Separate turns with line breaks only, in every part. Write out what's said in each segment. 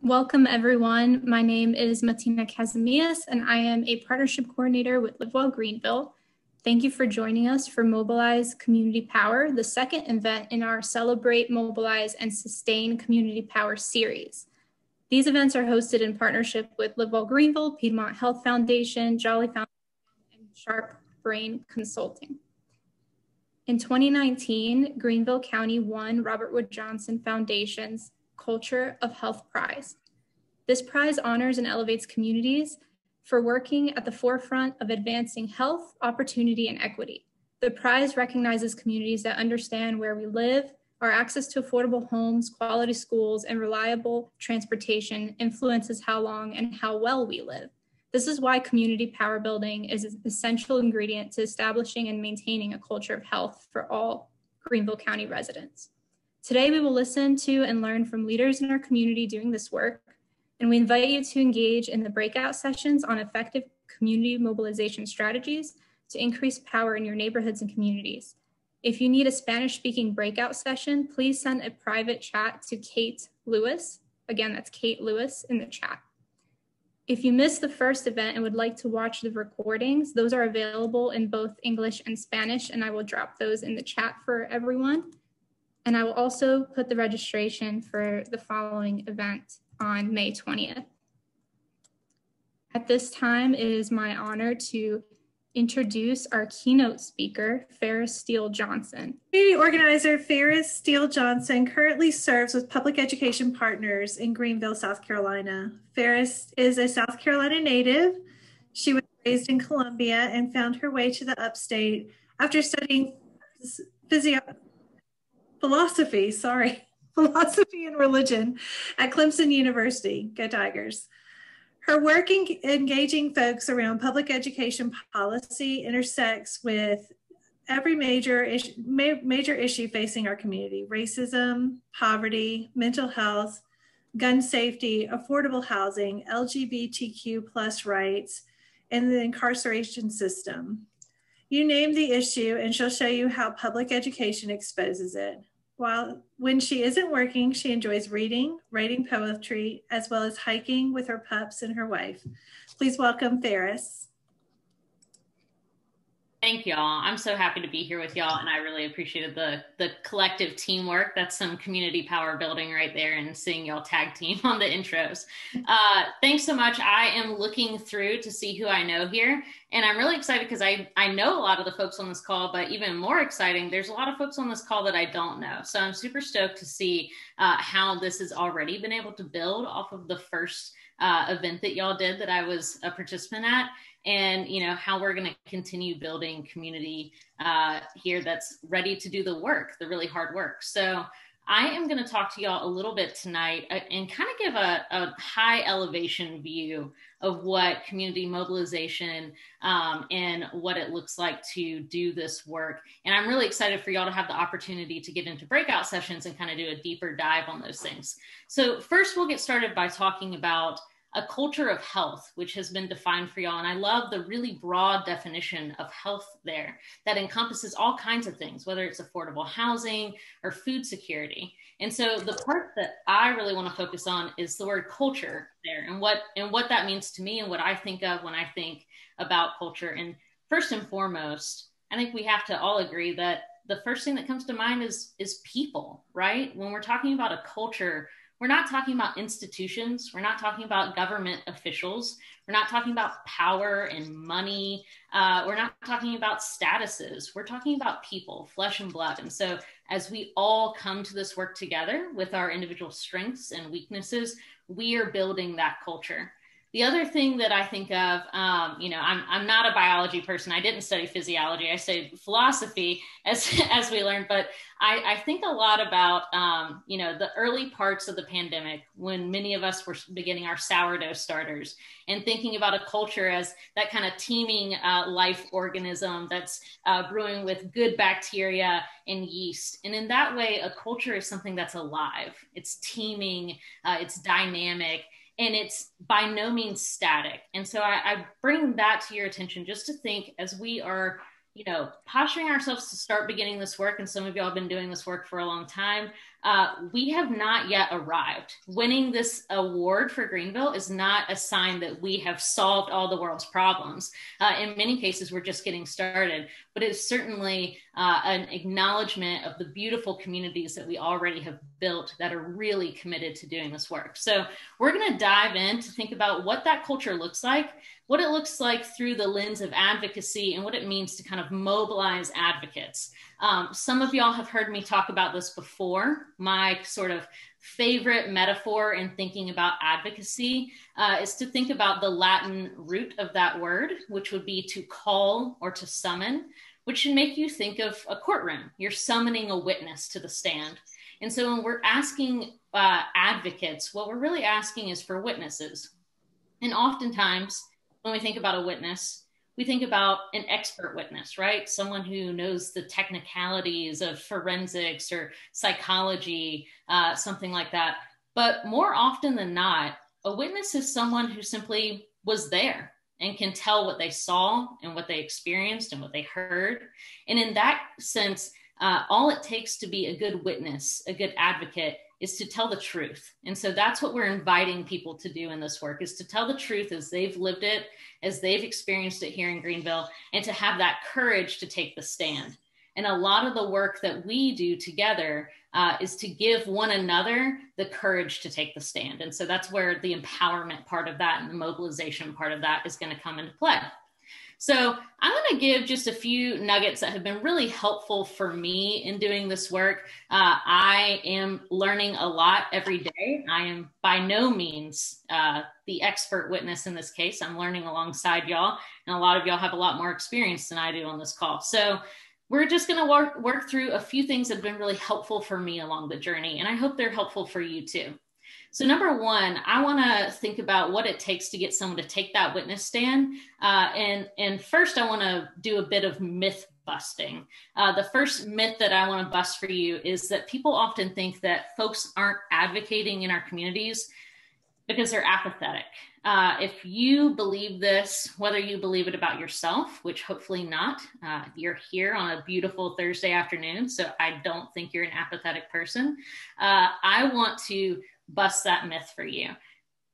Welcome, everyone. My name is Martina Casimillas, and I am a partnership coordinator with LiveWell Greenville. Thank you for joining us for Mobilize Community Power, the second event in our Celebrate, Mobilize, and Sustain Community Power series. These events are hosted in partnership with LiveWell Greenville, Piedmont Health Foundation, Jolly Foundation, and Sharp Brain Consulting. In 2019, Greenville County won Robert Wood Johnson Foundation's Culture of Health Prize. This prize honors and elevates communities for working at the forefront of advancing health, opportunity, and equity. The prize recognizes communities that understand where we live, our access to affordable homes, quality schools, and reliable transportation influences how long and how well we live. This is why community power building is an essential ingredient to establishing and maintaining a culture of health for all Greenville County residents. Today, we will listen to and learn from leaders in our community doing this work, and we invite you to engage in the breakout sessions on effective community mobilization strategies to increase power in your neighborhoods and communities. If you need a Spanish-speaking breakout session, please send a private chat to Kate Lewis. Again, that's Kate Lewis in the chat. If you missed the first event and would like to watch the recordings, those are available in both English and Spanish, and I will drop those in the chat for everyone. And I will also put the registration for the following event on May 20th. At this time, it is my honor to introduce our keynote speaker, Farris Steele Johnson.
Community organizer Farris Steele Johnson currently serves with Public Education Partners in Greenville, South Carolina. Farris is a South Carolina native. She was raised in Columbia and found her way to the Upstate after studying philosophy and religion at Clemson University. Go Tigers. Her work engaging folks around public education policy intersects with every major issue facing our community: racism, poverty, mental health, gun safety, affordable housing, LGBTQ plus rights, and the incarceration system. You name the issue and she'll show you how public education exposes it. When she isn't working, she enjoys reading, writing poetry, as well as hiking with her pups and her wife. Please welcome Farris.
Thank y'all. I'm so happy to be here with y'all, and I really appreciated the collective teamwork. That's some community power building right there, and seeing y'all tag team on the intros. Thanks so much. I am looking through to see who I know here, and I'm really excited because I know a lot of the folks on this call, but even more exciting, there's a lot of folks on this call that I don't know. So I'm super stoked to see how this has already been able to build off of the first event that y'all did that I was a participant at. And how we're going to continue building community here that's ready to do the work, the really hard work. So I am going to talk to y'all a little bit tonight and kind of give a high elevation view of what community mobilization and what it looks like to do this work. And I'm really excited for y'all to have the opportunity to get into breakout sessions and kind of do a deeper dive on those things. So first, we'll get started by talking about a culture of health, which has been defined for y'all. And I love the really broad definition of health there that encompasses all kinds of things, whether it's affordable housing or food security. And so the part that I really want to focus on is the word culture there, and what that means to me and what I think of when I think about culture. And first and foremost, I think we have to all agree that the first thing that comes to mind is people, right? When we're talking about a culture, we're not talking about institutions. We're not talking about government officials. We're not talking about power and money. We're not talking about statuses. We're talking about people, flesh and blood. And so as we all come to this work together with our individual strengths and weaknesses, we are building that culture. The other thing that I think of, I'm not a biology person. I didn't study physiology. I studied philosophy as we learned, but I think a lot about, the early parts of the pandemic when many of us were beginning our sourdough starters and thinking about a culture as that kind of teeming life organism that's brewing with good bacteria and yeast. And in that way, a culture is something that's alive. It's teeming, it's dynamic, and it's by no means static. And so I bring that to your attention just to think as we are posturing ourselves to start beginning this work, and some of y'all have been doing this work for a long time, we have not yet arrived. Winning this award for Greenville is not a sign that we have solved all the world's problems. In many cases, we're just getting started, but it's certainly an acknowledgement of the beautiful communities that we already have built that are really committed to doing this work. So we're going to dive in to think about what that culture looks like, what it looks like through the lens of advocacy, and what it means to kind of mobilize advocates. Some of y'all have heard me talk about this before. My sort of favorite metaphor in thinking about advocacy is to think about the Latin root of that word, which would be to call or to summon, which should make you think of a courtroom. You're summoning a witness to the stand. And so when we're asking advocates, what we're really asking is for witnesses. And oftentimes, when we think about a witness, we think about an expert witness, right? Someone who knows the technicalities of forensics or psychology, something like that. But more often than not, a witness is someone who simply was there and can tell what they saw and what they experienced and what they heard. And in that sense, all it takes to be a good witness, a good advocate, is to tell the truth. And so that's what we're inviting people to do in this work, is to tell the truth as they've lived it, as they've experienced it here in Greenville, and to have that courage to take the stand. And a lot of the work that we do together is to give one another the courage to take the stand. And so that's where the empowerment part of that and the mobilization part of that is going to come into play. So I'm going to give just a few nuggets that have been really helpful for me in doing this work. I am learning a lot every day. I am by no means the expert witness in this case. I'm learning alongside y'all, and a lot of y'all have a lot more experience than I do on this call. So we're just going to work through a few things that have been really helpful for me along the journey, and I hope they're helpful for you too. So number one, I want to think about what it takes to get someone to take that witness stand. And first, I want to do a bit of myth busting. The first myth that I want to bust for you is that people often think that folks aren't advocating in our communities because they're apathetic. If you believe this, whether you believe it about yourself, which hopefully not, you're here on a beautiful Thursday afternoon, so I don't think you're an apathetic person. I want to bust that myth for you.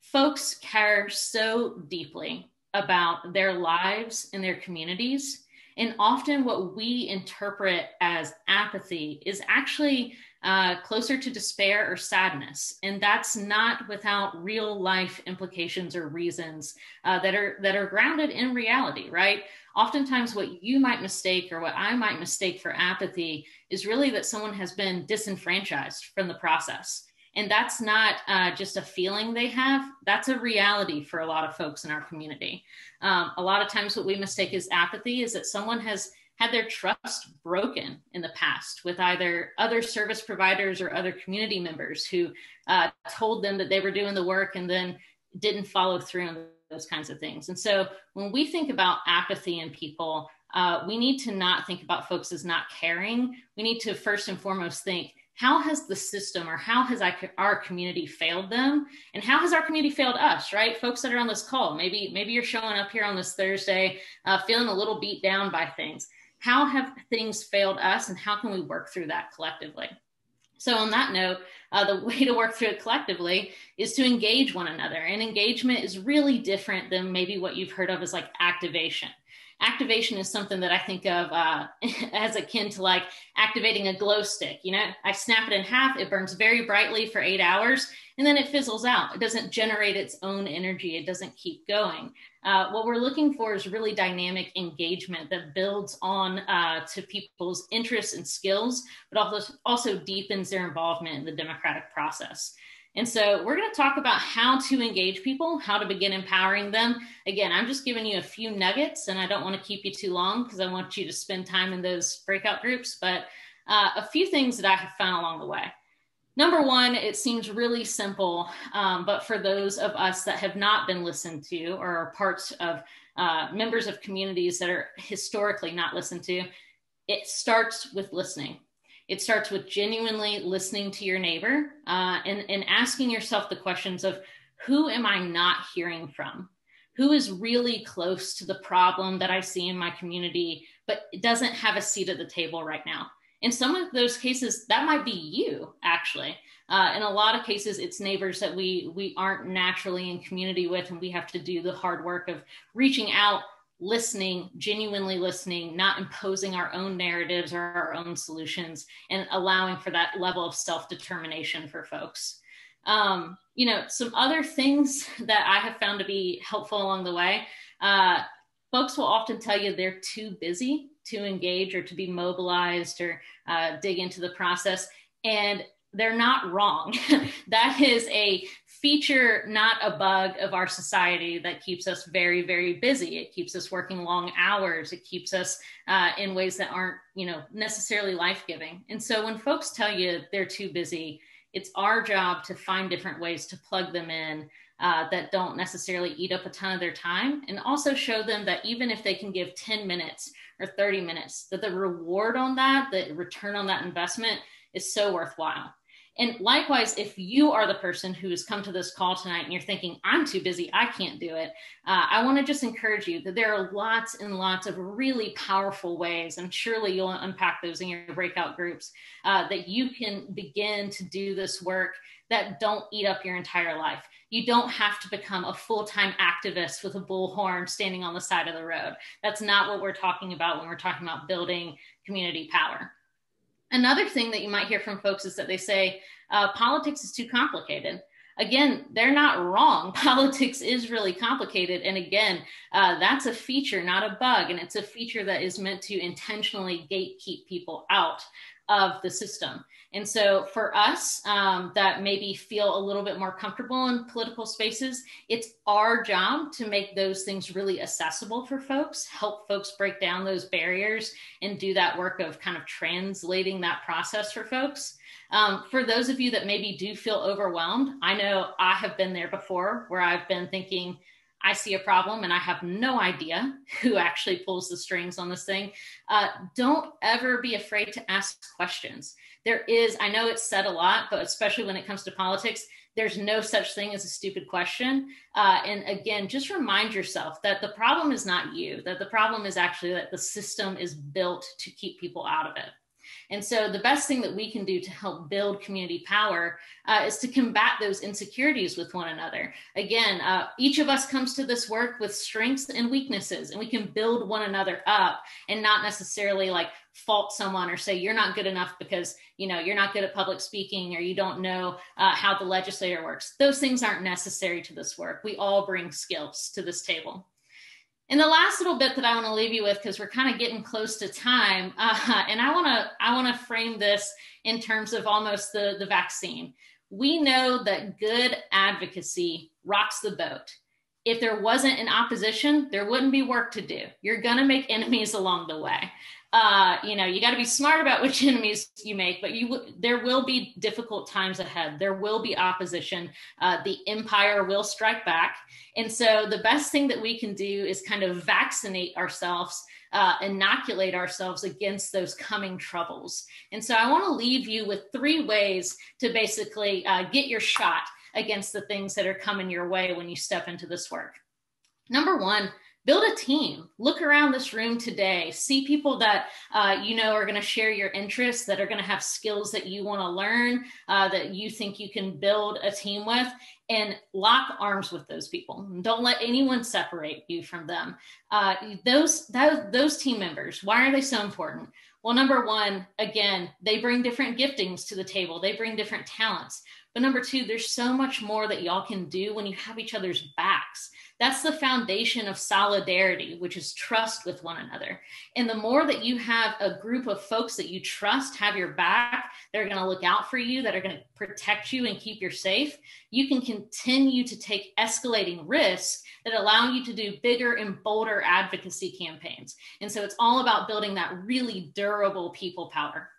Folks care so deeply about their lives and their communities. And often what we interpret as apathy is actually closer to despair or sadness. And that's not without real life implications or reasons that are grounded in reality, right? Oftentimes what you might mistake or what I might mistake for apathy is really that someone has been disenfranchised from the process. And that's not just a feeling they have, that's a reality for a lot of folks in our community. A lot of times what we mistake as apathy is that someone has had their trust broken in the past with either other service providers or other community members who told them that they were doing the work and then didn't follow through on those kinds of things. And so when we think about apathy in people, we need to not think about folks as not caring. We need to first and foremost think, how has the system or how has our community failed them? And how has our community failed us, right? Folks that are on this call, maybe you're showing up here on this Thursday feeling a little beat down by things. How have things failed us and how can we work through that collectively? So on that note, the way to work through it collectively is to engage one another. And engagement is really different than maybe what you've heard of as like activation. Activation is something that I think of as akin to like activating a glow stick. You know, I snap it in half, it burns very brightly for 8 hours, and then it fizzles out. It doesn't generate its own energy. It doesn't keep going. What we're looking for is really dynamic engagement that builds on to people's interests and skills, but also deepens their involvement in the democratic process. And so we're going to talk about how to engage people, how to begin empowering them. Again, I'm just giving you a few nuggets, and I don't want to keep you too long because I want you to spend time in those breakout groups, but a few things that I have found along the way. Number one, it seems really simple, but for those of us that have not been listened to or are parts of members of communities that are historically not listened to, it starts with listening. It starts with genuinely listening to your neighbor and asking yourself the questions of who am I not hearing from? Who is really close to the problem that I see in my community, but doesn't have a seat at the table right now? In some of those cases, that might be you, actually. In a lot of cases, it's neighbors that we aren't naturally in community with, and we have to do the hard work of reaching out, listening, genuinely listening, not imposing our own narratives or our own solutions, and allowing for that level of self-determination for folks. Some other things that I have found to be helpful along the way, folks will often tell you they're too busy to engage or to be mobilized or dig into the process. And they're not wrong. That is a feature, not a bug of our society that keeps us very, very busy. It keeps us working long hours. It keeps us in ways that aren't, necessarily life-giving. And so when folks tell you they're too busy, it's our job to find different ways to plug them in that don't necessarily eat up a ton of their time, and also show them that even if they can give 10 minutes or 30 minutes, that the reward on that, the return on that investment is so worthwhile. And likewise, if you are the person who has come to this call tonight and you're thinking, I'm too busy, I can't do it, I want to just encourage you that there are lots and lots of really powerful ways, and surely you'll unpack those in your breakout groups, that you can begin to do this work that don't eat up your entire life. You don't have to become a full-time activist with a bullhorn standing on the side of the road. That's not what we're talking about when we're talking about building community power. Another thing that you might hear from folks is that they say, politics is too complicated. Again, they're not wrong. Politics is really complicated. And again, that's a feature, not a bug. And it's a feature that is meant to intentionally gatekeep people out of the system. And so for us that maybe feel a little bit more comfortable in political spaces, it's our job to make those things really accessible for folks, help folks break down those barriers, and do that work of kind of translating that process for folks. For those of you that maybe do feel overwhelmed, I know I have been there before, where I've been thinking, I see a problem and I have no idea who actually pulls the strings on this thing. Don't ever be afraid to ask questions. There is, I know it's said a lot, but especially when it comes to politics, there's no such thing as a stupid question. And again, just remind yourself that the problem is not you, that the problem is actually that the system is built to keep people out of it. And so the best thing that we can do to help build community power is to combat those insecurities with one another. Again, each of us comes to this work with strengths and weaknesses, and we can build one another up and not necessarily like fault someone or say you're not good enough because you're not good at public speaking, or you don't know how the legislator works. Those things aren't necessary to this work. We all bring skills to this table. And the last little bit that I want to leave you with, because we're kind of getting close to time, and I want to frame this in terms of almost the vaccine. We know that good advocacy rocks the boat. If there wasn't an opposition, there wouldn't be work to do. You're going to make enemies along the way. You got to be smart about which enemies you make, but there will be difficult times ahead. There will be opposition. The empire will strike back. And so the best thing that we can do is kind of vaccinate ourselves, inoculate ourselves against those coming troubles. And so I want to leave you with 3 ways to basically get your shot against the things that are coming your way when you step into this work. Number 1, build a team. Look around this room today. See people that are going to share your interests, that are going to have skills that you want to learn, that you think you can build a team with, and lock arms with those people. Don't let anyone separate you from them. Those team members, why are they so important? Well, number 1, again, they bring different giftings to the table. They bring different talents. But number 2, there's so much more that y'all can do when you have each other's backs. That's the foundation of solidarity, which is trust with one another. And the more that you have a group of folks that you trust have your back, that are going to look out for you, that are going to protect you and keep you safe, you can continue to take escalating risks that allow you to do bigger and bolder advocacy campaigns. And so it's all about building that really durable people power.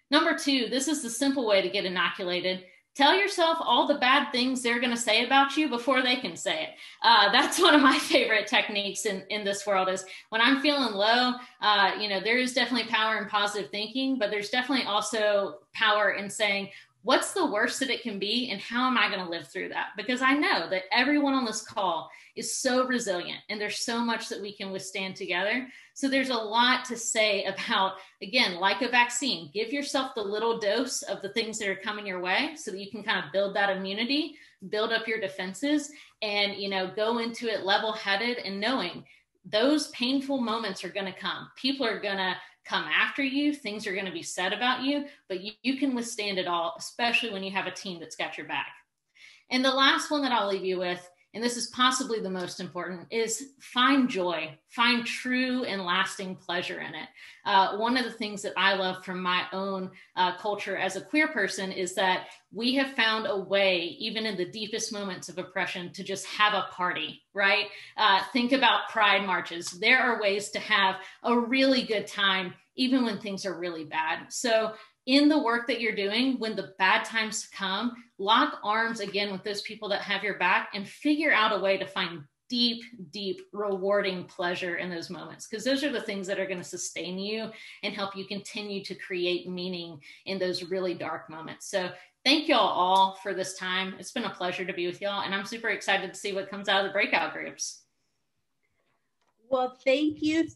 Number 2, this is the simple way to get inoculated. Tell yourself all the bad things they're going to say about you before they can say it. That's one of my favorite techniques in this world is when I'm feeling low, there is definitely power in positive thinking, but there's definitely also power in saying, what's the worst that it can be, and how am I going to live through that? Because I know that everyone on this call is so resilient, and there's so much that we can withstand together. So there's a lot to say about, again, like a vaccine, give yourself the little dose of the things that are coming your way so that you can kind of build that immunity, build up your defenses, and, you know, go into it level-headed and knowing those painful moments are going to come. People are going to come after you. Things are going to be said about you, but you can withstand it all, especially when you have a team that's got your back. And the last one that I'll leave you with, and this is possibly the most important, is find joy, find true and lasting pleasure in it. One of the things that I love from my own culture as a queer person is that we have found a way, even in the deepest moments of oppression, to just have a party, right? Think about pride marches. There are ways to have a really good time, even when things are really bad. So in the work that you're doing, when the bad times come, lock arms again with those people that have your back and figure out a way to find deep, deep, rewarding pleasure in those moments, because those are the things that are going to sustain you and help you continue to create meaning in those really dark moments. So thank y'all all for this time. It's been a pleasure to be with y'all, and I'm super excited to see what comes out of the breakout groups.
Well, thank you,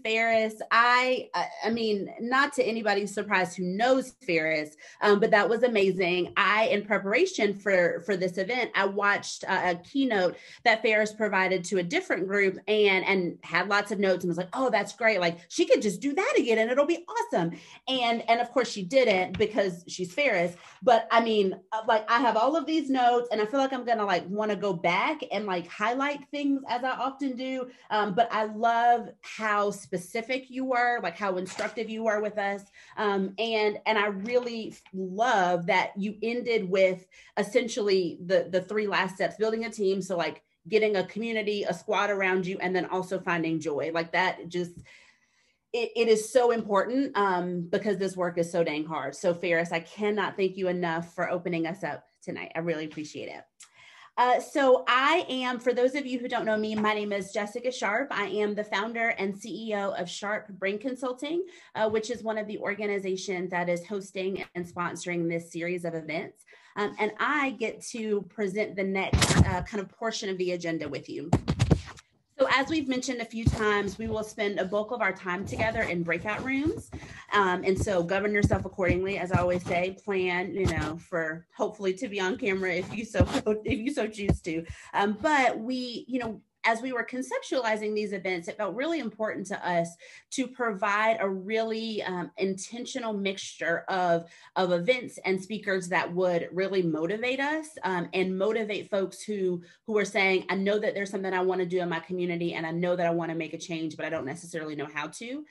Ferris. I mean, not to anybody's surprise who knows Ferris, but that was amazing. In preparation for this event, I watched a keynote that Ferris provided to a different group and had lots of notes and was like, oh, that's great. Like, she could just do that again and it'll be awesome. And of course she didn't, because she's Ferris. But I mean, like, I have all of these notes and I feel like I'm going to like want to go back and like highlight things, as I often do. But I love how specific you were, like how instructive you were with us. And I really love that you ended with essentially the three last steps: building a team. So like getting a community, a squad around you, and then also finding joy. Like that just, it is so important because this work is so dang hard. So Ferris, I cannot thank you enough for opening us up tonight. I really appreciate it. So I am, for those of you who don't know me, my name is Jessica Sharp. I am the founder and CEO of Sharp Brain Consulting, which is one of the organizations that is hosting and sponsoring this series of events. And I get to present the next kind of portion of the agenda with you. So as we've mentioned a few times, we will spend a bulk of our time together in breakout rooms. And so govern yourself accordingly. As I always say, plan, you know, for hopefully to be on camera if you so choose to. But we, you know, as we were conceptualizing these events, it felt really important to us to provide a really intentional mixture of events and speakers that would really motivate us and motivate folks who are saying, I know that there's something I want to do in my community and I know that I want to make a change, but I don't necessarily know how to.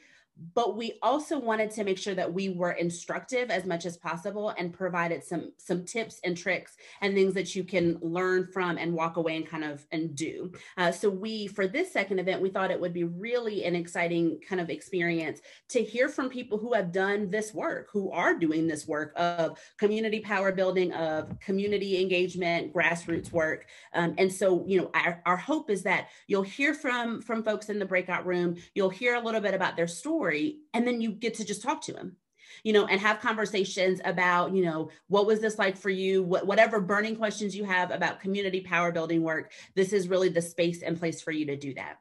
But we also wanted to make sure that we were instructive as much as possible and provided some tips and tricks and things that you can learn from and walk away and do. So for this second event, we thought it would be really an exciting kind of experience to hear from people who have done this work, who are doing this work of community power building, of community engagement, grassroots work. And so, you know, our hope is that you'll hear from folks in the breakout room, you'll hear a little bit about their story, and then you get to just talk to them, you know, and have conversations about, you know, what was this like for you? Whatever burning questions you have about community power building work, this is really the space and place for you to do that.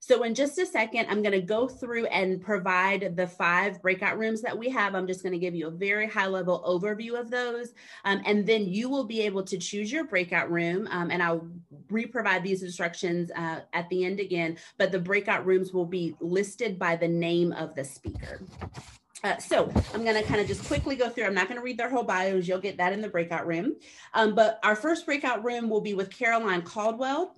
So in just a second, I'm going to go through and provide the 5 breakout rooms that we have. I'm just going to give you a very high level overview of those. And then you will be able to choose your breakout room. And I'll re-provide these instructions at the end again, but the breakout rooms will be listed by the name of the speaker. So I'm going to kind of just quickly go through. I'm not going to read their whole bios. You'll get that in the breakout room. But our first breakout room will be with Caroline Caldwell.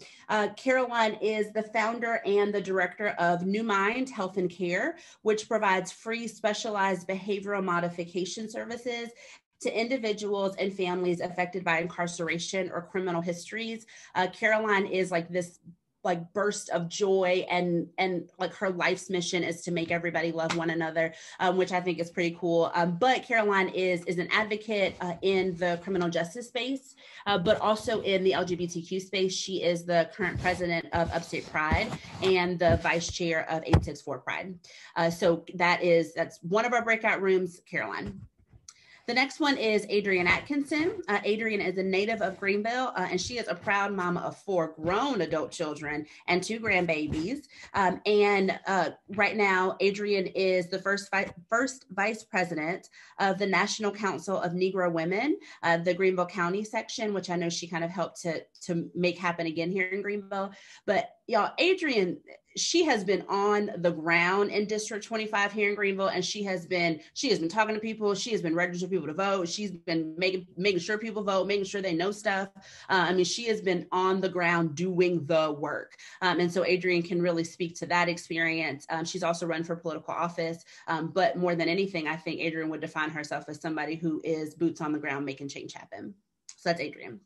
Caroline is the founder and the director of New Mind Health and Care, which provides free specialized behavioral modification services to individuals and families affected by incarceration or criminal histories. Caroline is like this burst of joy and like her life's mission is to make everybody love one another, which I think is pretty cool. But Caroline is an advocate in the criminal justice space, but also in the LGBTQ space. She is the current president of Upstate Pride and the vice chair of 864 Pride. So that's one of our breakout rooms, Caroline. The next one is Adrienne Atkinson. Adrienne is a native of Greenville, and she is a proud mama of 4 grown adult children and 2 grandbabies. Right now, Adrienne is the first vice president of the National Council of Negro Women, the Greenville County section, which I know she kind of helped to make happen again here in Greenville. But y'all, Adrienne, she has been on the ground in District 25 here in Greenville, and she has been talking to people. She has been registering people to vote. She's been making sure people vote, making sure they know stuff. She has been on the ground doing the work. And so Adrienne can really speak to that experience. She's also run for political office, but more than anything, I think Adrienne would define herself as somebody who is boots on the ground, making change happen. So that's Adrienne.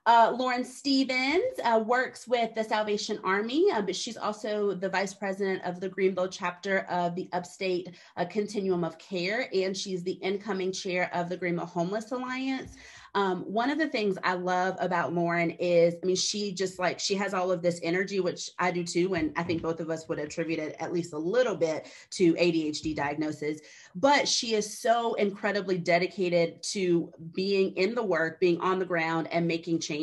Lauren Stevens works with the Salvation Army, but she's also the vice president of the Greenville chapter of the Upstate Continuum of Care, and she's the incoming chair of the Greenville Homeless Alliance. One of the things I love about Lauren is, she has all of this energy, which I do too, and I think both of us would attribute it at least a little bit to ADHD diagnosis, but she is so incredibly dedicated to being in the work, being on the ground, and making change.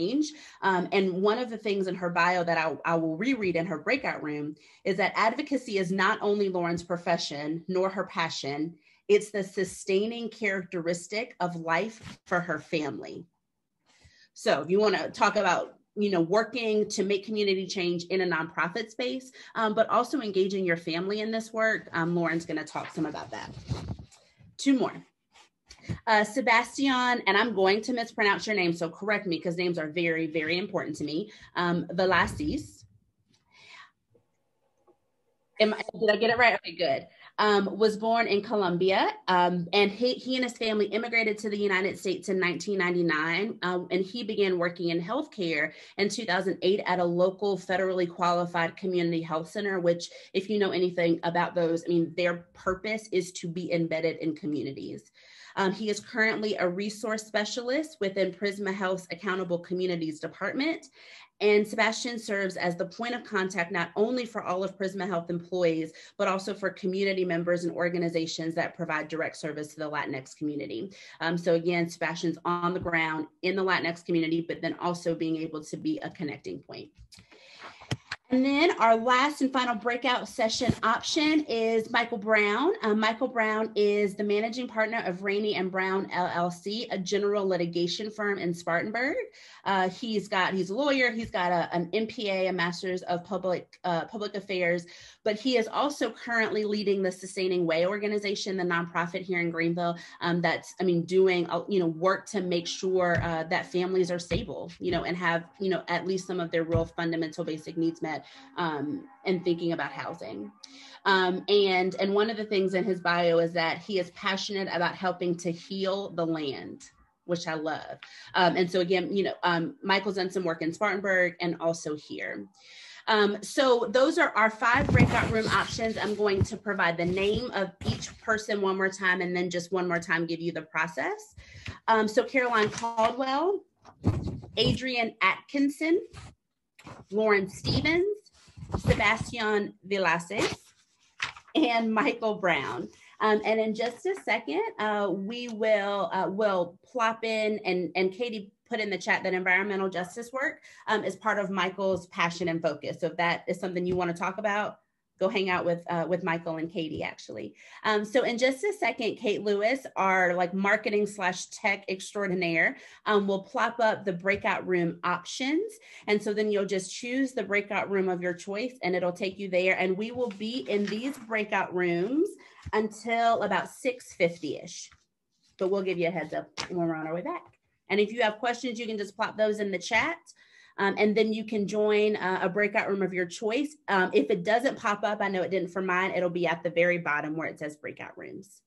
And one of the things in her bio that I will reread in her breakout room is that advocacy is not only Lauren's profession, nor her passion, it's the sustaining characteristic of life for her family. So if you want to talk about, working to make community change in a nonprofit space, but also engaging your family in this work, Lauren's going to talk some about that. 2 more. Sebastian, and I'm going to mispronounce your name, so correct me because names are very, very important to me. Velez. Did I get it right? Okay, good. Was born in Colombia, and he and his family immigrated to the United States in 1999, and he began working in healthcare in 2008 at a local federally qualified community health center, which, if you know anything about those, their purpose is to be embedded in communities. He is currently a resource specialist within Prisma Health's Accountable Communities Department. And Sebastian serves as the point of contact, not only for all of Prisma Health employees, but also for community members and organizations that provide direct service to the Latinx community. So again, Sebastian's on the ground in the Latinx community, but then also being able to be a connecting point. And then our last and final breakout session option is Michael Brown. Michael Brown is the managing partner of Rainey and Brown LLC, a general litigation firm in Spartanburg. He's a lawyer. He's got an MPA, a Master's of Public Affairs, but he is also currently leading the Sustaining Way organization, the nonprofit here in Greenville. That's doing work to make sure that families are stable, and have at least some of their real fundamental basic needs met. And thinking about housing. And one of the things in his bio is that he is passionate about helping to heal the land, which I love. And so again, Michael's done some work in Spartanburg and also here. So those are our 5 breakout room options. I'm going to provide the name of each person one more time, and then just one more time give you the process. So Caroline Caldwell, Adrienne Atkinson, Lauren Stevens, Sebastian Velez, and Michael Brown. And in just a second, we will plop in, and Katie put in the chat that environmental justice work is part of Michael's passion and focus. So if that is something you want to talk about, go hang out with Michael and Katie, actually. So in just a second, Kate Lewis, our marketing/tech extraordinaire, will plop up the breakout room options. And so then you'll just choose the breakout room of your choice, and it'll take you there. And we will be in these breakout rooms until about 6:50-ish. But we'll give you a heads up when we're on our way back. And if you have questions, you can just plop those in the chat. And then you can join a breakout room of your choice. If it doesn't pop up, I know it didn't for mine, it'll be at the very bottom where it says breakout rooms.